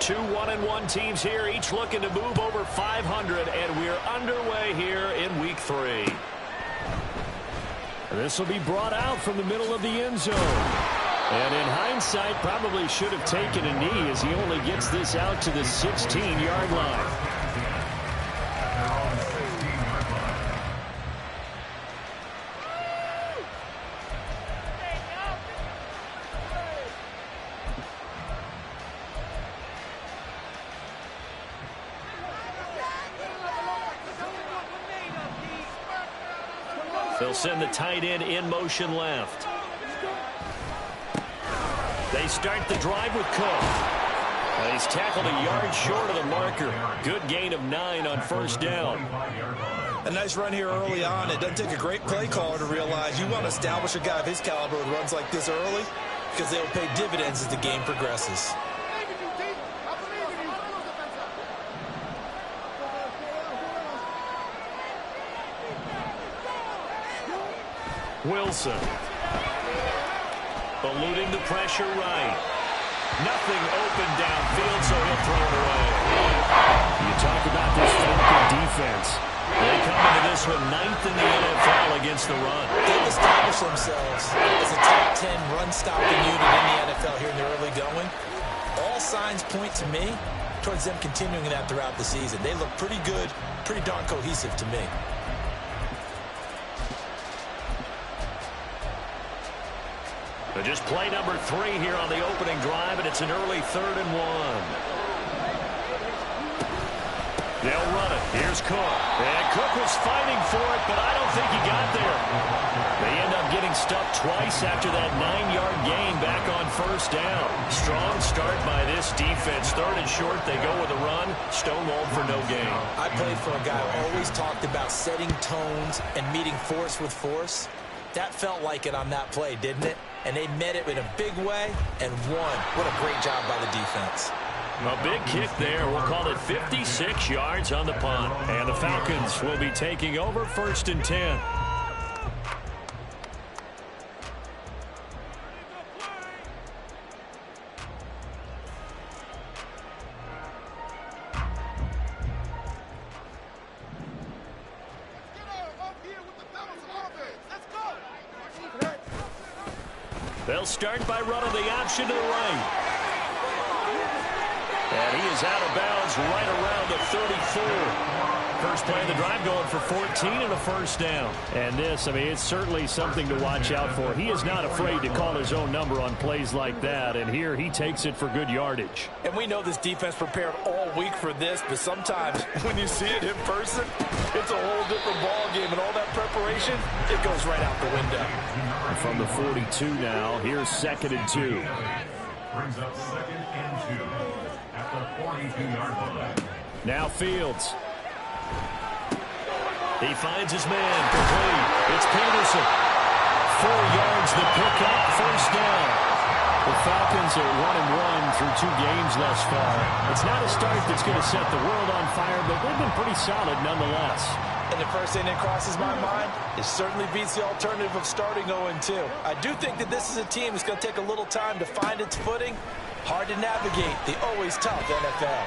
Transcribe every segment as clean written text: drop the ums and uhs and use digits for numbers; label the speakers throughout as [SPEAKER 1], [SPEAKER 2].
[SPEAKER 1] Two 1-1 teams here, each looking to move over 500, and we're underway here in week 3. This will be brought out from the middle of the end zone. And in hindsight, probably should have taken a knee as he only gets this out to the 16-yard line. They'll send the tight end in motion left. They start the drive with Cook. He's tackled a yard short of the marker. Good gain of 9 on first down.
[SPEAKER 2] A nice run here early on. It doesn't take a great play caller to realize you want to establish a guy of his caliber with runs like this early because they will pay dividends as the game progresses.
[SPEAKER 1] Wilson. Eluding the pressure right. Nothing open downfield, so he'll throw it away. You talk about this Falcon defense. They come into this one 9th in the NFL against the run.
[SPEAKER 2] They've established themselves as a top 10 run-stopping unit in the NFL here in the early going. All signs point to me towards them continuing that throughout the season. They look pretty good, pretty darn cohesive to me.
[SPEAKER 1] Just play number 3 here on the opening drive, and it's an early 3rd and 1. They'll run it. Here's Cook. And Cook was fighting for it, but I don't think he got there. They end up getting stuffed twice after that 9-yard gain back on first down. Strong start by this defense. 3rd and short, they go with a run. Stonewalled for no gain.
[SPEAKER 2] I played for a guy who always talked about setting tones and meeting force with force. That felt like it on that play, didn't it? And they met it in a big way and won. What a great job by the defense.
[SPEAKER 1] A big kick there. We'll call it 56 yards on the punt. And the Falcons will be taking over 1st and 10. They'll start by running the option to the right. And he is out of bounds right around the 34. First play of the drive going for 14 and a first down. And this, I mean, it's certainly something to watch out for. He is not afraid to call his own number on plays like that. And here he takes it for good yardage.
[SPEAKER 2] And we know this defense prepared all week for this, but sometimes when you see it in person, it's a whole different ball game. And all that preparation, it goes right out the window.
[SPEAKER 1] From the 42 now, here's 2nd and 2.
[SPEAKER 3] Brings up 2nd and 2 at the 42-yard line.
[SPEAKER 1] Now Fields. He finds his man. Complete. It's Peterson. 4 yards the pickup. First down. The Falcons are 1-1 through 2 games thus far. It's not a start that's going to set the world on fire, but they've been pretty solid nonetheless.
[SPEAKER 2] And the first thing that crosses my mind, it certainly beats the alternative of starting 0-2. I do think that this is a team that's going to take a little time to find its footing. Hard to navigate the always tough NFL.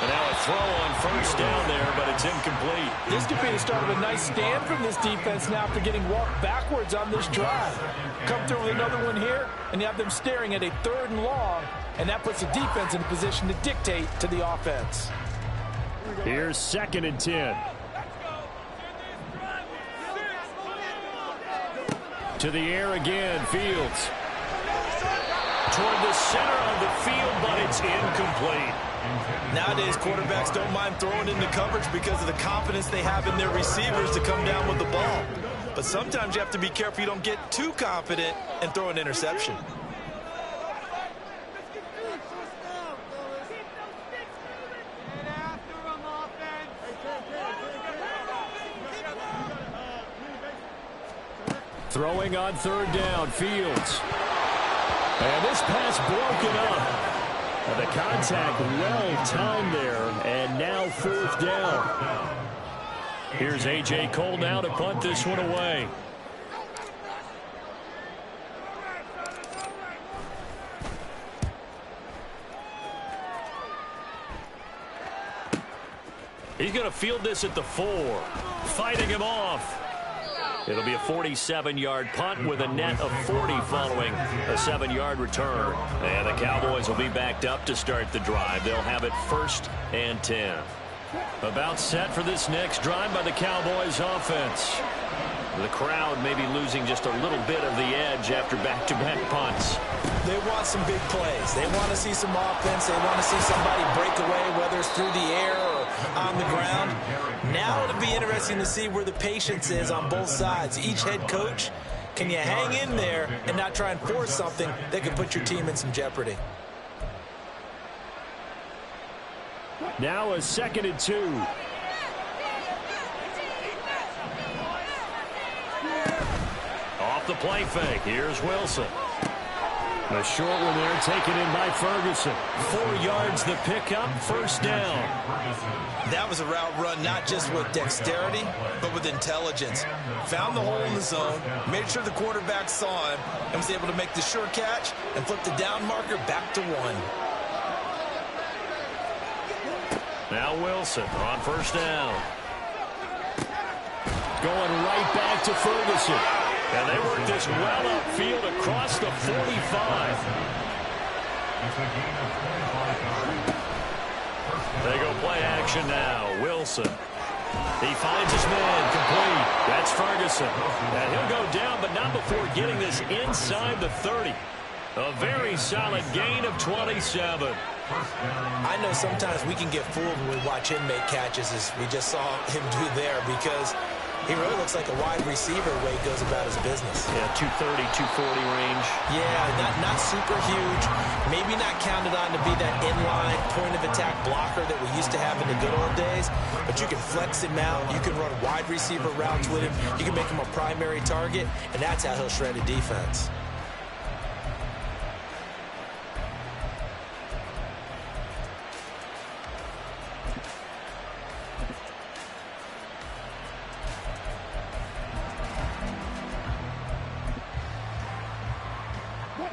[SPEAKER 1] And now a throw on first down there, but it's incomplete.
[SPEAKER 4] This could be the start of a nice stand from this defense now after getting walked backwards on this drive. Come through with another one here, and you have them staring at a 3rd and long, and that puts the defense in a position to dictate to the offense.
[SPEAKER 1] Here's 2nd and 10. To the air again, Fields. Toward the center of the field, but it's incomplete.
[SPEAKER 2] Nowadays, quarterbacks don't mind throwing into coverage because of the confidence they have in their receivers to come down with the ball. But sometimes you have to be careful you don't get too confident and throw an interception.
[SPEAKER 1] Throwing on 3rd down, Fields. And this pass broken up. And the contact well timed there, and now 4th down. Here's A.J. Cole now to punt this one away. He's going to field this at the 4. Fighting him off. It'll be a 47-yard punt with a net of 40 following a 7-yard return. And the Cowboys will be backed up to start the drive. They'll have it 1st and 10. About set for this next drive by the Cowboys offense. The crowd may be losing just a little bit of the edge after back-to-back punts.
[SPEAKER 2] They want some big plays. They want to see some offense. They want to see somebody break away, whether it's through the air or on the ground. Now it'll be interesting to see where the patience is on both sides. Each head coach, can you hang in there and not try and force something that could put your team in some jeopardy?
[SPEAKER 1] Now a 2nd and 2. Off the play fake. Here's Wilson. A short one there taken in by Ferguson. 4 yards the pickup, 1st down.
[SPEAKER 2] That was a route run not just with dexterity, but with intelligence. Found the hole in the zone, made sure the quarterback saw him, and was able to make the sure catch and flip the down marker back to 1.
[SPEAKER 1] Now Wilson on 1st down. Going right back to Ferguson. And they work this well upfield across the 45. They go play action now. Wilson. He finds his man complete. That's Ferguson. And he'll go down, but not before getting this inside the 30. A very solid gain of 27.
[SPEAKER 2] I know sometimes we can get fooled when we watch him make catches, as we just saw him do there, because he really looks like a wide receiver the way he goes about his business.
[SPEAKER 1] Yeah, 230, 240 range.
[SPEAKER 2] Yeah, not super huge. Maybe not counted on to be that inline point-of-attack blocker that we used to have in the good old days. But you can flex him out. You can run wide receiver routes with him. You can make him a primary target, and that's how he'll shred a defense.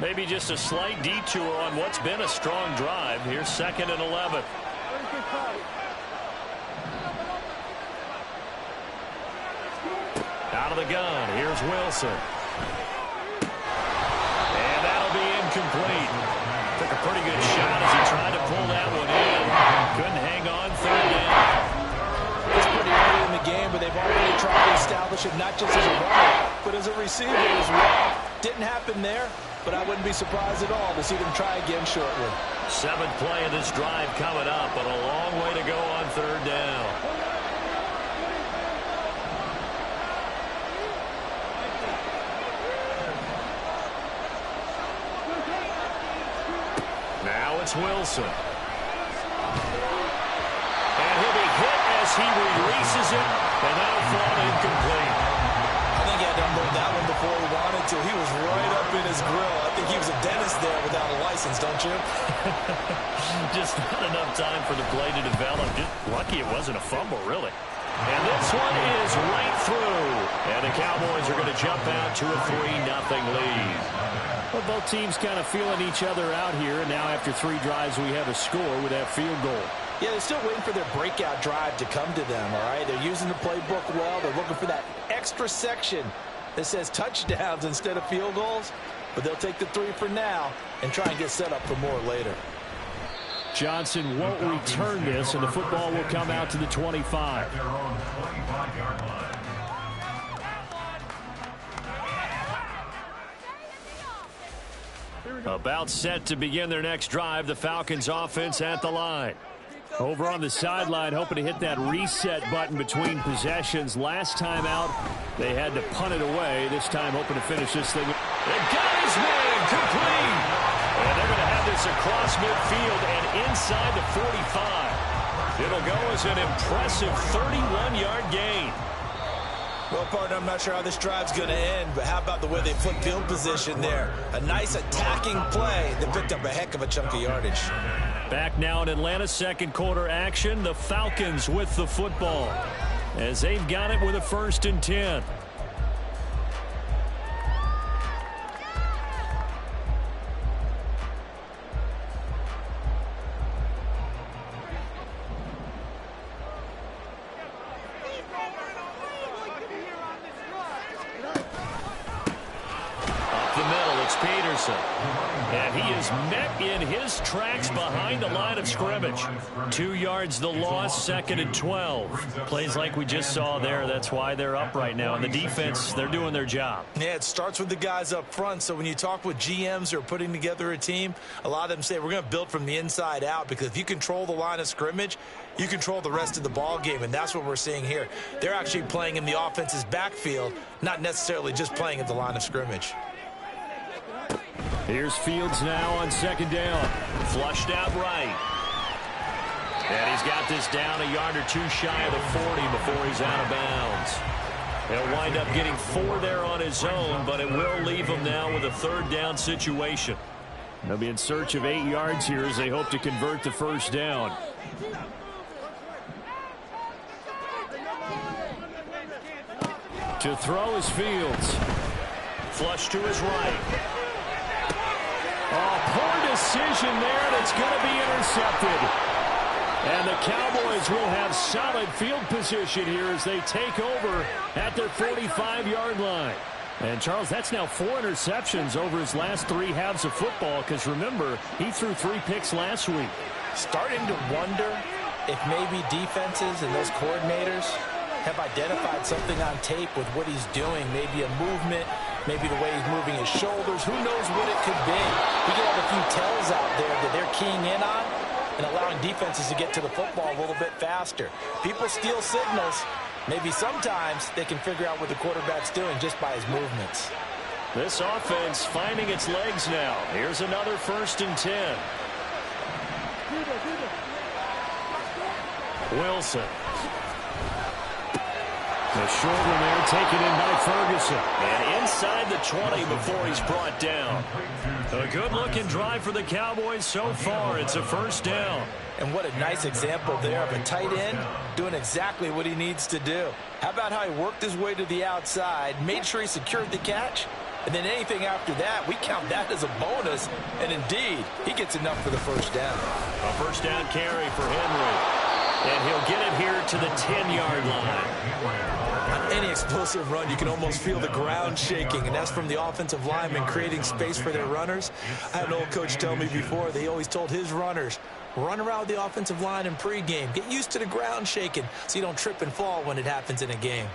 [SPEAKER 1] Maybe just a slight detour on what's been a strong drive. Here's 2nd and 11. Out of the gun. Here's Wilson. And that'll be incomplete. Took a pretty good shot as he tried to pull that one in. Couldn't hang on. 3rd down.
[SPEAKER 2] It's pretty early in the game, but they've already tried to establish it not just as a runner, but as a receiver as well. Didn't happen there, but I wouldn't be surprised at all to see them try again shortly.
[SPEAKER 1] 7th play of this drive coming up, but a long way to go on 3rd down. Now it's Wilson. And he'll be hit as he releases it, and that'll fall incomplete.
[SPEAKER 2] I think he had to unload that one before he wanted to. He was right up in his grill. I think he was a dentist there without a license, don't you?
[SPEAKER 1] Just not enough time for the play to develop. Just lucky it wasn't a fumble, really. And this one is right through. And the Cowboys are going to jump out to a 3-0 lead. Well, both teams kind of feeling each other out here. And now after 3 drives, we have a score with that field goal.
[SPEAKER 2] Yeah, they're still waiting for their breakout drive to come to them, all right? They're using the playbook well. They're looking for that extra section that says touchdowns instead of field goals. But they'll take the 3 for now and try and get set up for more later.
[SPEAKER 1] Johnson won't return this, and the football will come out to the 25.
[SPEAKER 3] Their own 25-yard line.
[SPEAKER 1] About set to begin their next drive. The Falcons offense at the line. Over on the sideline, hoping to hit that reset button between possessions. Last time out, they had to punt it away. This time, hoping to finish this thing. They got his man complete. And they're going to have this across midfield and inside the 45. It'll go as an impressive 31-yard gain.
[SPEAKER 2] Well, partner, I'm not sure how this drive's going to end, but how about the way they put field position there? A nice attacking play that picked up a heck of a chunk of yardage.
[SPEAKER 1] Back now in Atlanta, second quarter action. The Falcons with the football as they've got it with a 1st and 10. met in his tracks behind the line of scrimmage. 2 yards the loss, 2nd and 12. Plays like we just saw there. That's why they're up right now. And the defense, they're doing their job.
[SPEAKER 2] Yeah, it starts with the guys up front. So when you talk with GMs who are putting together a team, a lot of them say we're going to build from the inside out, because if you control the line of scrimmage, you control the rest of the ball game, and that's what we're seeing here. They're actually playing in the offense's backfield, not necessarily just playing at the line of scrimmage.
[SPEAKER 1] Here's Fields now on 2nd down. Flushed out right. And he's got this down a yard or 2 shy of the 40 before he's out of bounds. He'll wind up getting 4 there on his own, but it will leave him now with a 3rd down situation. They'll be in search of 8 yards here as they hope to convert the 1st down. To throw is Fields. Flush to his right. Oh, poor decision there, and it's going to be intercepted. And the Cowboys will have solid field position here as they take over at their 45-yard line. And, Charles, that's now 4 interceptions over his last 3 halves of football, because, remember, he threw 3 picks last week.
[SPEAKER 2] Starting to wonder if maybe defenses and those coordinators have identified something on tape with what he's doing, maybe a movement, maybe the way he's moving his shoulders. Who knows what it could be? We could have a few tells out there that they're keying in on and allowing defenses to get to the football a little bit faster. People steal signals. Maybe sometimes they can figure out what the quarterback's doing just by his movements.
[SPEAKER 1] This offense finding its legs now. Here's another 1st and 10. Wilson. The short one there taken in by Ferguson. And inside the 20 before he's brought down. A good-looking drive for the Cowboys so far. It's a 1st down.
[SPEAKER 2] And what a nice example there of a tight end doing exactly what he needs to do. How about how he worked his way to the outside, made sure he secured the catch, and then anything after that, we count that as a bonus. And indeed, he gets enough for the 1st down.
[SPEAKER 1] A 1st down carry for Henry. And he'll get it here to the 10-yard line.
[SPEAKER 2] On any explosive run, you can almost feel the ground shaking, and that's from the offensive linemen creating space for their runners. I had an old coach tell me before, they always told his runners, run around the offensive line in pregame. Get used to the ground shaking so you don't trip and fall when it happens in a game.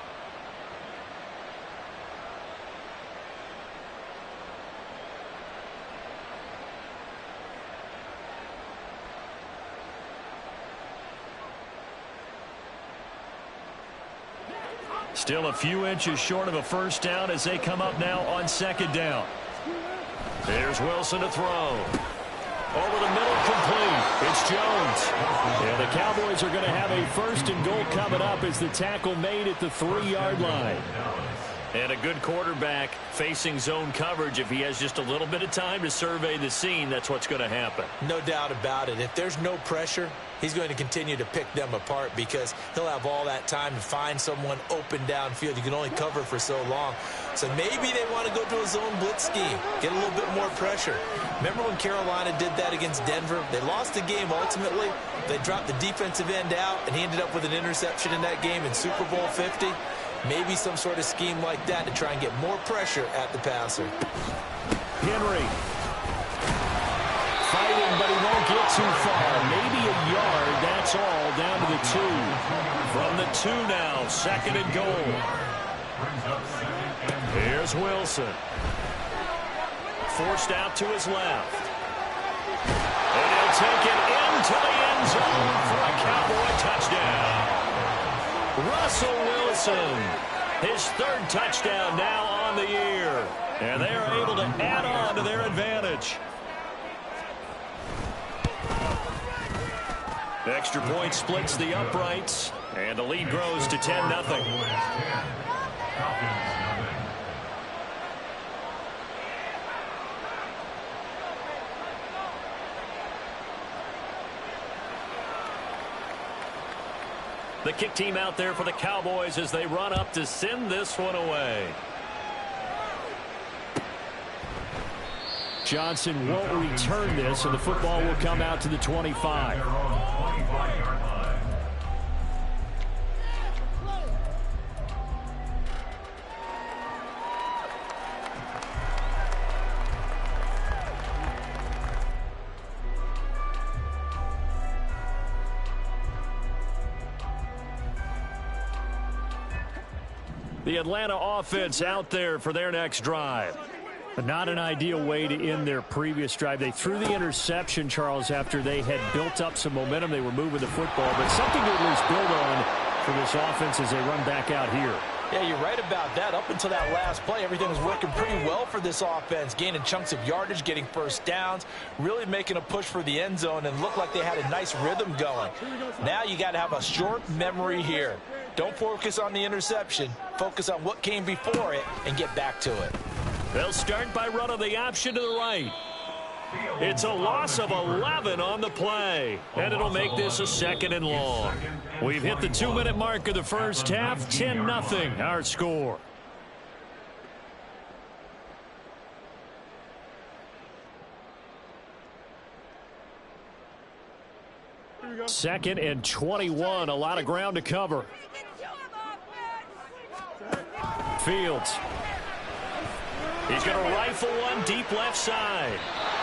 [SPEAKER 1] Still a few inches short of a 1st down as they come up now on 2nd down. There's Wilson to throw. Over the middle, complete. It's Jones. And the Cowboys are going to have a 1st and goal coming up as the tackle made at the 3-yard line. And a good quarterback facing zone coverage. If he has just a little bit of time to survey the scene, that's what's going to happen.
[SPEAKER 2] No doubt about it. If there's no pressure, he's going to continue to pick them apart because he'll have all that time to find someone open downfield. You can only cover for so long. So maybe they want to go to a zone blitz scheme, get a little bit more pressure. Remember when Carolina did that against Denver? They lost the game ultimately. They dropped the defensive end out, and he ended up with an interception in that game in Super Bowl 50. Maybe some sort of scheme like that to try and get more pressure at the passer.
[SPEAKER 1] Henry. Fighting, but he won't get too far. Maybe a yard, that's all, down to the 2. From the 2 now, 2nd and goal. Here's Wilson. Forced out to his left. And he'll take it into the end zone for a Cowboy touchdown. Russell Wilson, his 3rd touchdown now on the year. And they are able to add on to their advantage. Extra point splits the uprights, and the lead grows to 10-0. The kick team out there for the Cowboys as they run up to send this one away. Johnson won't return this, and the football will come out to the 25. The Atlanta offense out there for their next drive. Not an ideal way to end their previous drive. They threw the interception, Charles, after they had built up some momentum. They were moving the football, but something to at least build on for this offense as they run back out here.
[SPEAKER 4] Yeah, you're right about that. Up until that last play, everything was working pretty well for this offense, gaining chunks of yardage, getting first downs, really making a push for the end zone, and looked like they had a nice rhythm going. Now you got to have a short memory here. Don't focus on the interception. Focus on what came before it and get back to it.
[SPEAKER 1] They'll start by running the option to the right. It's a loss of 11 on the play, and it'll make this a 2nd and long. We've hit the 2-minute mark of the first half, 10-0 our score. Second and 21, a lot of ground to cover. Fields. He's going to rifle one deep left side.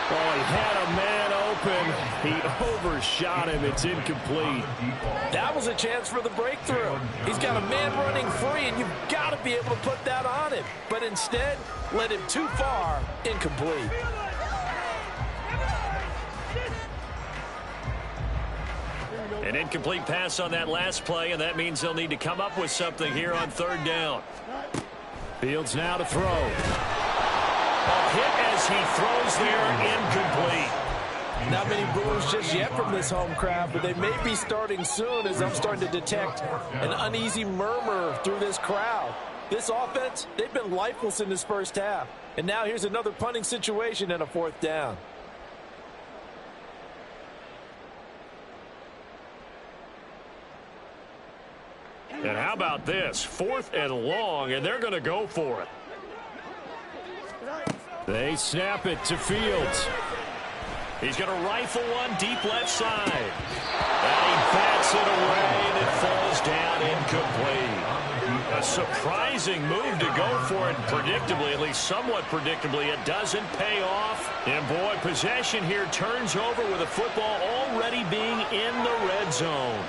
[SPEAKER 1] Oh, he had a man open. He overshot him. It's incomplete.
[SPEAKER 4] That was a chance for the breakthrough. He's got a man running free, and you've got to be able to put that on him. But instead, led him too far, incomplete.
[SPEAKER 1] An incomplete pass on that last play, and that means they'll need to come up with something here on 3rd down. Fields now to throw. A hit as he throws there, incomplete.
[SPEAKER 4] Not many boos just yet from this home crowd, but they may be starting soon as I'm starting to detect an uneasy murmur through this crowd. This offense, they've been lifeless in this first half. And now here's another punting situation and a 4th down.
[SPEAKER 1] And how about this? 4th and long, and they're going to go for it. They snap it to Fields. He's going to rifle one deep left side. And he bats it away, and it falls down incomplete. A surprising move to go for it predictably, at least somewhat predictably. It doesn't pay off. And, boy, possession here turns over with the football already being in the red zone.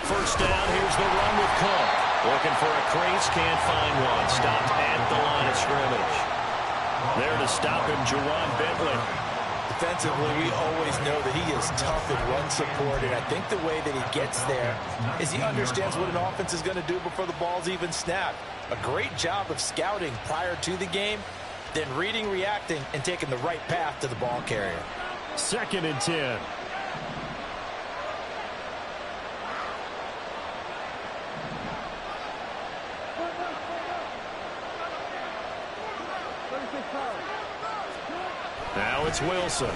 [SPEAKER 1] First down, here's the run with Cook. Looking for a crease, can't find one. Stopped at the line of scrimmage. There to stop him, Jawan Bentley.
[SPEAKER 2] Defensively, we always know that he is tough in run support, and I think the way that he gets there is he understands what an offense is going to do before the ball's even snapped. A great job of scouting prior to the game, then reading, reacting, and taking the right path to the ball carrier.
[SPEAKER 1] 2nd and 10. Now it's Wilson.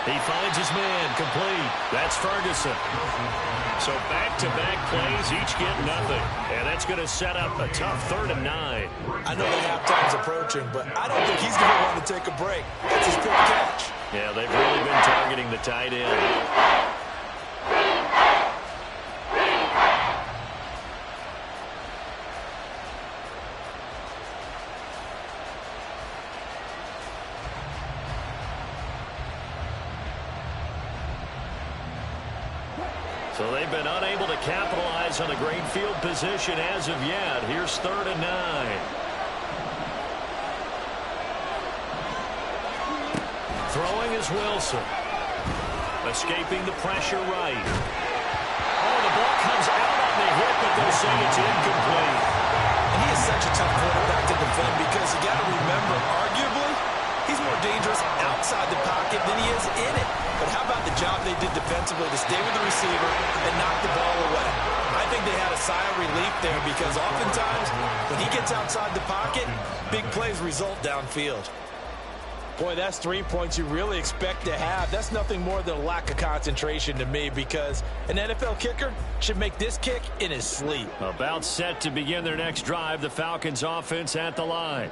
[SPEAKER 1] He finds his man, complete. That's Ferguson. So back-to-back plays, each get nothing. And that's going to set up a tough 3rd and 9.
[SPEAKER 2] I know that halftime's approaching, but I don't think he's going to want to take a break. That's his quick catch.
[SPEAKER 1] Yeah, they've really been targeting the tight end. So they've been unable to capitalize on a great field position as of yet. Here's 3rd and 9. Throwing is Wilson. Escaping the pressure right. Oh, the ball comes out on the hit, but they'll say it's incomplete.
[SPEAKER 2] And he is such a tough quarterback to defend because you got to remember, arguably, he's more dangerous outside the pocket than he is in it. But how about the job they did defensively to stay with the receiver and knock the ball away? I think they had a sigh of relief there because oftentimes when he gets outside the pocket, big plays result downfield.
[SPEAKER 4] Boy, that's 3 points you really expect to have. That's nothing more than a lack of concentration to me because an NFL kicker should make this kick in his sleep.
[SPEAKER 1] About set to begin their next drive, the Falcons offense at the line.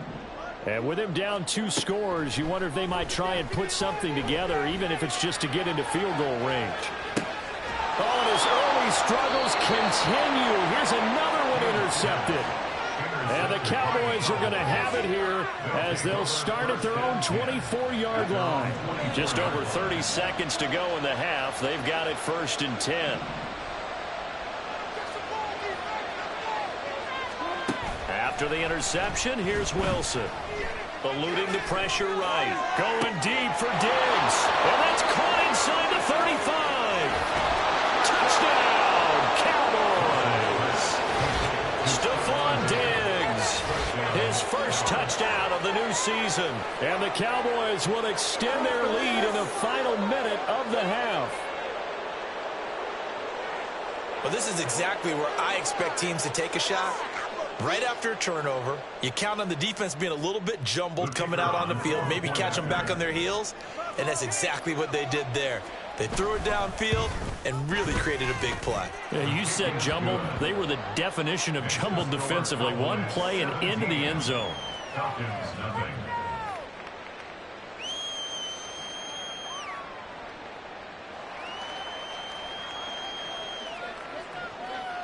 [SPEAKER 1] And with him down 2 scores, you wonder if they might try and put something together, even if it's just to get into field goal range. Oh, and his early struggles continue. Here's another one intercepted. And the Cowboys are going to have it here as they'll start at their own 24-yard line. Just over 30 seconds to go in the half. They've got it 1st and 10. After the interception, here's Wilson. Eluding the pressure right. Going deep for Diggs. And that's caught inside the 35. Touchdown, Cowboys. Stephon Diggs. His first touchdown of the new season. And the Cowboys will extend their lead in the final minute of the half.
[SPEAKER 2] Well, this is exactly where I expect teams to take a shot. Right after a turnover, you count on the defense being a little bit jumbled coming out on the field, maybe catch them back on their heels, and that's exactly what they did there. They threw it downfield and really created a big play.
[SPEAKER 1] Yeah, you said jumbled. They were the definition of jumbled defensively. One play and into the end zone.
[SPEAKER 3] Falcons, nothing.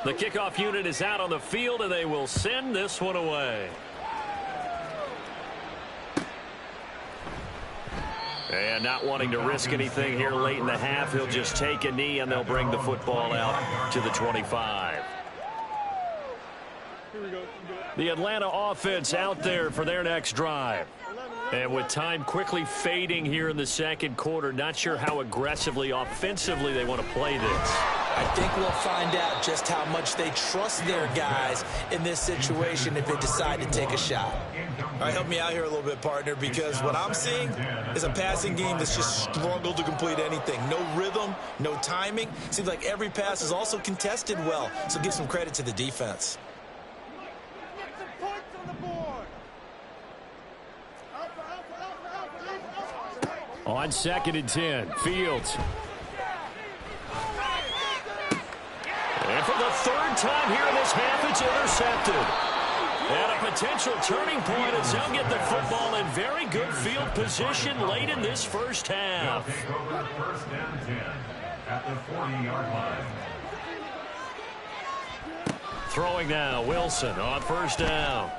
[SPEAKER 1] The kickoff unit is out on the field, and they will send this one away. And not wanting to risk anything here late in the half, he'll just take a knee, and they'll bring the football out to the 25. The Atlanta offense out there for their next drive. And with time quickly fading here in the second quarter, not sure how aggressively, offensively they want to play this.
[SPEAKER 2] I think we'll find out just how much they trust their guys in this situation if they decide to take a shot. All right, help me out here a little bit, partner, because what I'm seeing is a passing game that's just struggled to complete anything. No rhythm, no timing. Seems like every pass is also contested well, so give some credit to the defense.
[SPEAKER 1] On 2nd and 10, Fields. And for the third time here in this half, it's intercepted. And a potential turning point as they'll get the football in very good field position late in this first half.
[SPEAKER 3] They'll take over first and 10 at the 40-yard line.
[SPEAKER 1] Throwing now, Wilson on first down.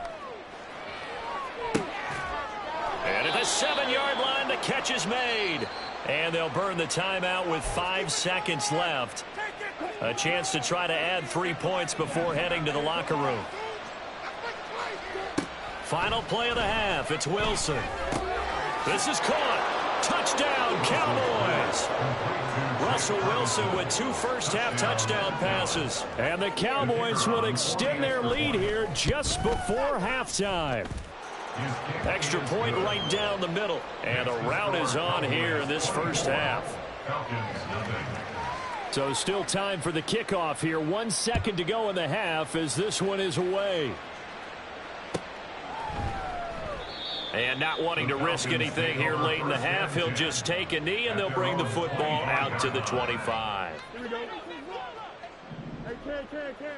[SPEAKER 1] And at the 7-yard line, the catch is made. And they'll burn the timeout with 5 seconds left. A chance to try to add 3 points before heading to the locker room. Final play of the half. It's Wilson. This is caught. Touchdown, Cowboys. Russell Wilson with 2 first-half touchdown passes. And the Cowboys will extend their lead here just before halftime. Extra point right down the middle. And a rout is on here in this first half. So still time for the kickoff here. 1 second to go in the half as this one is away. And not wanting to risk anything here late in the half, he'll just take a knee and they'll bring the football out to the 25.
[SPEAKER 5] Here we go. Hey, Ken.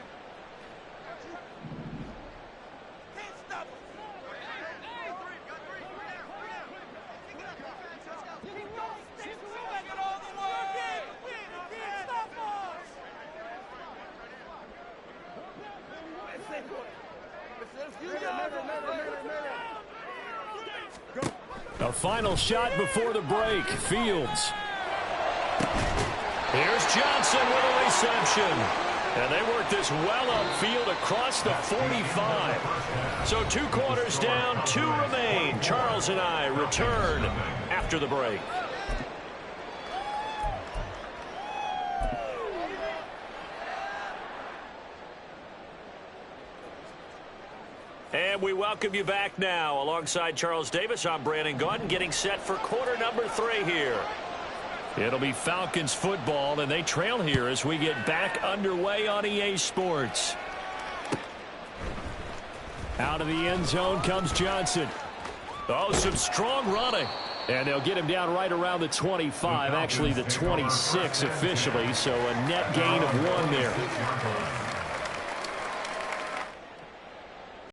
[SPEAKER 1] A final shot before the break. Fields. Here's Johnson with a reception. And they work this well upfield across the 45. So 2 quarters down, 2 remain. Charles and I return after the break. And we welcome you back now. Alongside Charles Davis, I'm Brandon Gaudin, getting set for quarter number 3 here. It'll be Falcons football, and they trail here as we get back underway on EA Sports. Out of the end zone comes Johnson. Oh, some strong running. And they'll get him down right around the 25, actually the 26 officially, so a net gain of 1 there.